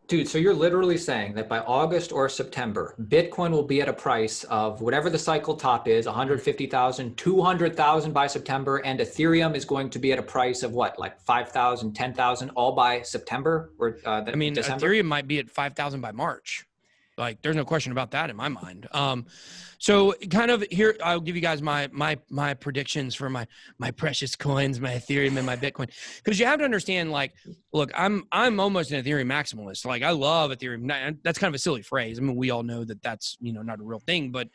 Dude, so you're literally saying that by August or September, Bitcoin will be at a price of whatever the cycle top is, 150,000, 200,000 by September, and Ethereum is going to be at a price of what, like 5,000, 10,000, all by September or I mean, December? Ethereum might be at 5,000 by March. Like, there's no question about that in my mind. So kind of here, I'll give you guys my predictions for my precious coins, my Ethereum and my Bitcoin, because you have to understand, like, look, I'm almost an Ethereum maximalist. Like, I love Ethereum. That's kind of a silly phrase. I mean, we all know that that's, you know, not a real thing, but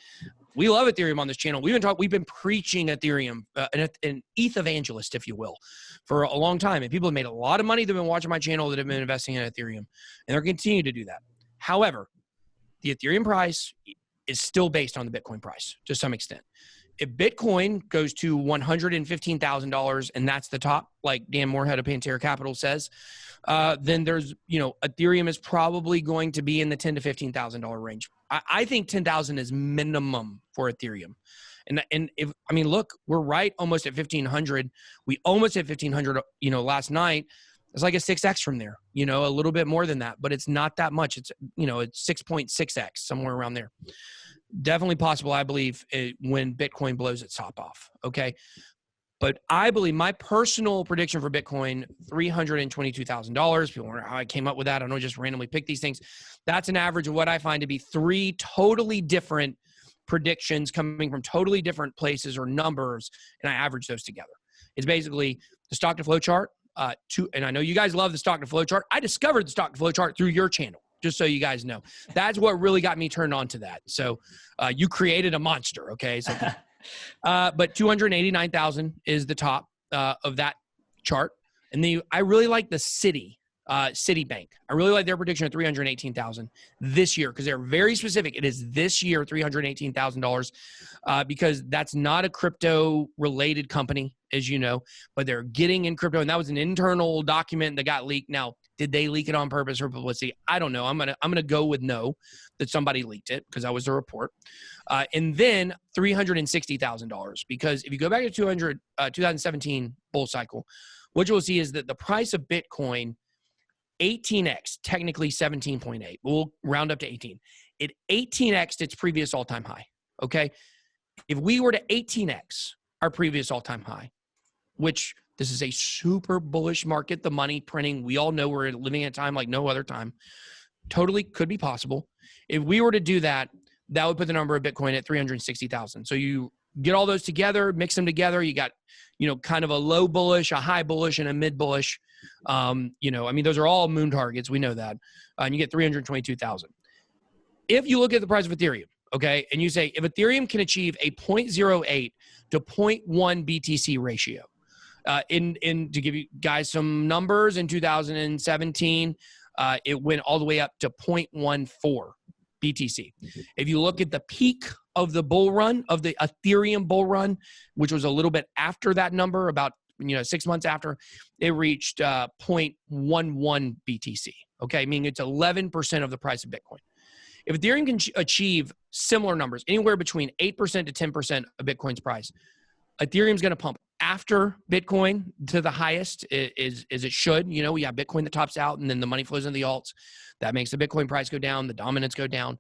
we love Ethereum on this channel. We've been preaching Ethereum, an ETH evangelist, if you will, for a long time. And people have made a lot of money. They've been watching my channel that have been investing in Ethereum, and they're continuing to do that. However, the Ethereum price is still based on the Bitcoin price to some extent. If Bitcoin goes to $115,000 and that's the top, like Dan Moorhead of Pantera Capital says, then there's, you know, Ethereum is probably going to be in the $10,000 to $15,000 range. I think 10,000 is minimum for Ethereum. And if, I mean, look, we're right almost at 1,500. We almost hit 1,500, you know, last night. It's like a 6X from there, you know, a little bit more than that, but it's not that much. It's, you know, it's 6.6X, somewhere around there. Definitely possible, I believe, when Bitcoin blows its top off, okay? But I believe my personal prediction for Bitcoin, $322,000. People wonder how I came up with that. I don't just randomly pick these things. That's an average of what I find to be 3 totally different predictions coming from totally different places or numbers, and I average those together. It's basically the stock to flow chart, and I know you guys love the stock to flow chart. I discovered the stock to flow chart through your channel, just so you guys know. That's what really got me turned on to that. So you created a monster, okay? So, but 289,000 is the top of that chart. And then I really like the Citibank. I really like their prediction of 318,000 this year because they're very specific. It is this year, $318,000, because that's not a crypto related company, as you know, but they're getting in crypto. And that was an internal document that got leaked. Now, did they leak it on purpose or publicity? I don't know. I'm gonna go with no, that somebody leaked it because that was the report. And then $360,000, because if you go back to 2017 bull cycle, what you'll see is that the price of Bitcoin 18x, technically 17.8. We'll round up to 18. It 18x'd its previous all-time high, okay? If we were to 18x our previous all-time high, which this is a super bullish market, the money printing, we all know we're living in a time like no other time, totally could be possible. If we were to do that, that would put the number of Bitcoin at 360,000. So you get all those together, mix them together, you got, you know, kind of a low bullish, a high bullish, and a mid bullish. You know, I mean, those are all moon targets. We know that. And you get 322,000. If you look at the price of Ethereum, okay, and you say, if Ethereum can achieve a 0.08 to 0.1 BTC ratio, to give you guys some numbers, in 2017, it went all the way up to 0.14 BTC. If you look at the peak of the bull run, of the Ethereum bull run, which was a little bit after that number, about 6 months after, it reached 0.11 BTC, okay? Meaning it's 11% of the price of Bitcoin. If Ethereum can achieve similar numbers, anywhere between 8% to 10% of Bitcoin's price, Ethereum's going to pump after Bitcoin to the highest, as it should. You know, we have Bitcoin that tops out, and then the money flows into the alts. That makes the Bitcoin price go down, the dominance go down.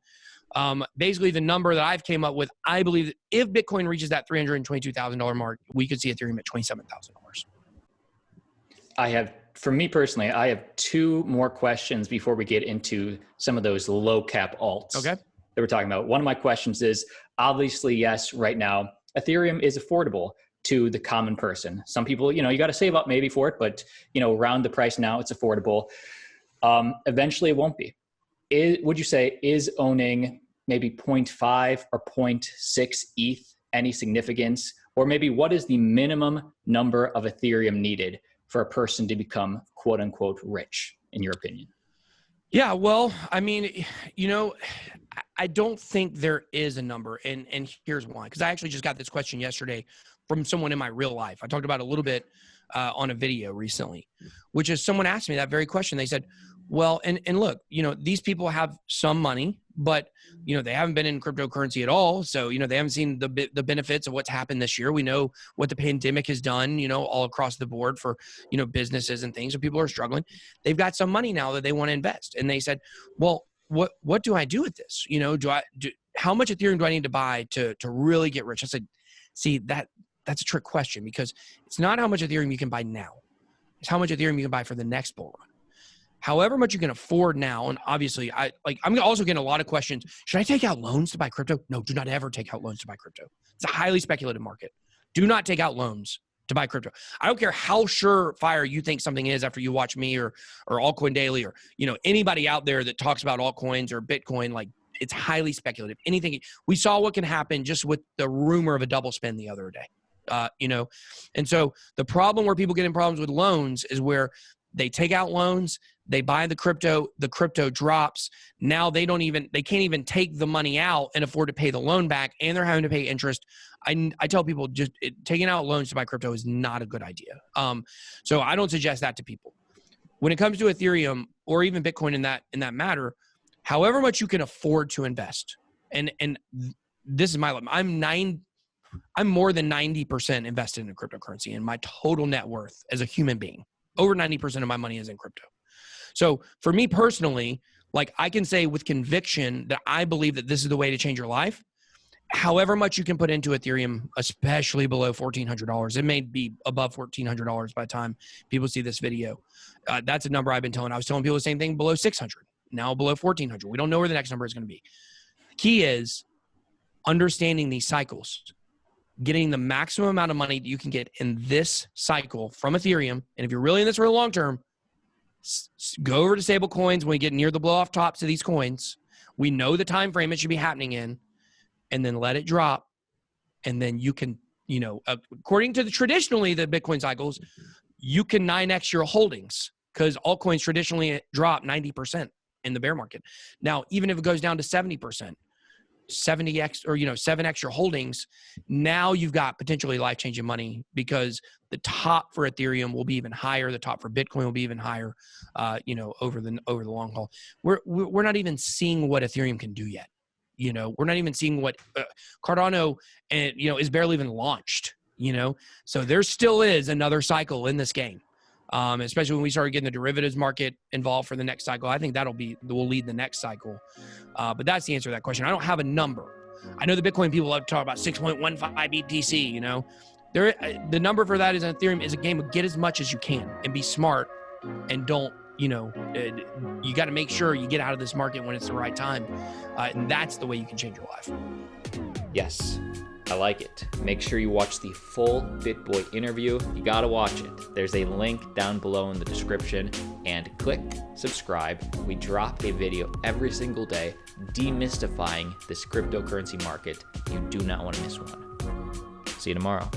Basically, the number that I've came up with, I believe that if Bitcoin reaches that $322,000 mark, we could see Ethereum at $27,000. For me personally, I have 2 more questions before we get into some of those low cap alts that we're talking about. One of my questions is, obviously, yes, right now, Ethereum is affordable to the common person. Some people, you got to save up maybe for it, but, around the price now, it's affordable. Eventually, it won't be. Would you say, is owning maybe 0.5 or 0.6 ETH any significance? Or maybe what is the minimum number of Ethereum needed for a person to become quote unquote rich, in your opinion? Yeah, well, I mean, I don't think there is a number, and here's why. Because I actually just got this question yesterday from someone in my real life. I talked about it a little bit on a video recently, which is someone asked me that very question. They said, well, and look, these people have some money, but they haven't been in cryptocurrency at all. So, they haven't seen the benefits of what's happened this year. We know what the pandemic has done, all across the board for, businesses and things. So people are struggling. They've got some money now that they want to invest. And they said, well, what do I do with this? How much Ethereum do I need to buy to really get rich? I said, see, that's a trick question, because it's not how much Ethereum you can buy now. It's how much Ethereum you can buy for the next bull run. However much you can afford now, and obviously, I'm also getting a lot of questions. Should I take out loans to buy crypto? No, do not ever take out loans to buy crypto. It's a highly speculative market. Do not take out loans to buy crypto. I don't care how surefire you think something is after you watch me or Altcoin Daily or anybody out there that talks about altcoins or Bitcoin. Like, it's highly speculative. Anything we saw what can happen just with the rumor of a double spend the other day. And so the problem where people get in problems with loans is where they take out loans, they buy the crypto drops. Now they can't even take the money out and afford to pay the loan back, and they're having to pay interest. I tell people taking out loans to buy crypto is not a good idea. So I don't suggest that to people. When it comes to Ethereum or even Bitcoin in that matter, however much you can afford to invest, and this is my, I'm more than 90% invested in cryptocurrency, and my total net worth as a human being, over 90% of my money is in crypto. So for me personally, like, I can say with conviction that I believe that this is the way to change your life. However much you can put into Ethereum, especially below $1,400, it may be above $1,400 by the time people see this video. That's a number I've been telling. I was telling people the same thing below 600, now below 1,400. We don't know where the next number is going to be. The key is understanding these cycles, getting the maximum amount of money that you can get in this cycle from Ethereum. And if you're really in this for the long term, go over to stable coins when we get near the blow off tops of these coins. We know the time frame it should be happening in, and then let it drop. And then you can, according to traditionally the Bitcoin cycles, you can 9x your holdings, because altcoins traditionally drop 90% in the bear market. Now, even if it goes down to 70%, 70x or 7x your holdings, now you've got potentially life-changing money, because the top for Ethereum will be even higher, the top for Bitcoin will be even higher over the long haul. We're not even seeing what Ethereum can do yet. We're not even seeing what Cardano and is barely even launched. So there still is another cycle in this game. Especially when we start getting the derivatives market involved for the next cycle. I think will lead the next cycle. But that's the answer to that question. I don't have a number. I know the Bitcoin people love to talk about 6.15 BTC, the number for that is on Ethereum is a game of get as much as you can and be smart, and don't, you got to make sure you get out of this market when it's the right time. And that's the way you can change your life. Yes. I like it. Make sure you watch the full BitBoy interview. You gotta watch it. There's a link down below in the description, and click subscribe. We drop a video every single day demystifying this cryptocurrency market. You do not want to miss one. See you tomorrow.